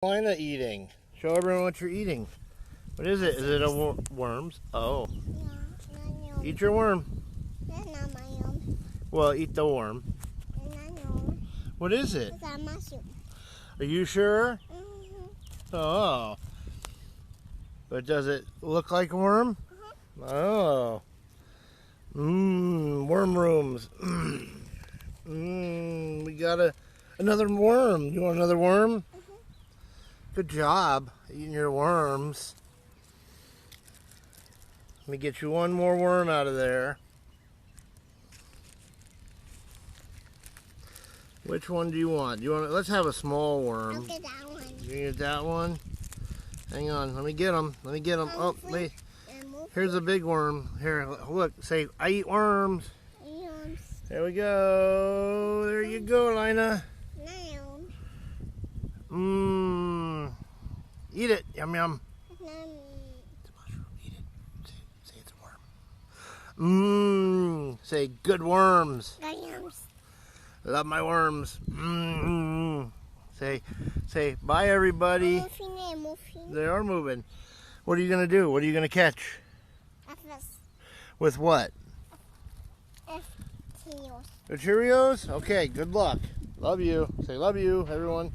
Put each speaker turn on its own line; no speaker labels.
Lina eating? Show everyone what you're eating. What is it? Is it a worms? Oh.
No.
Eat your worm.
That's not my own.
Well, eat the worm.
It's not your.
What is it?
It's a mushroom.
Are you sure?
Mm-hmm.
Oh. But does it look like a worm? Oh. Worm rooms. We got another worm. You want another worm? Good job eating your worms. Let me get you one more worm out of there. Which one do you want? Let's have a small worm.
I'll get that one.
You get that one? Hang on, let me get him. Oh, wait. Here's a big worm. Here, look, say, I eat worms. There we go. There you go, Lina. Eat it. Yum, yum. It's a mushroom. Eat it. Say it's a worm. Say good worms. Love my worms. Say bye, everybody. They are moving. What are you going to do? What are you going to catch? With what?
Cheerios.
The Cheerios? Okay, good luck. Love you. Say love you, everyone.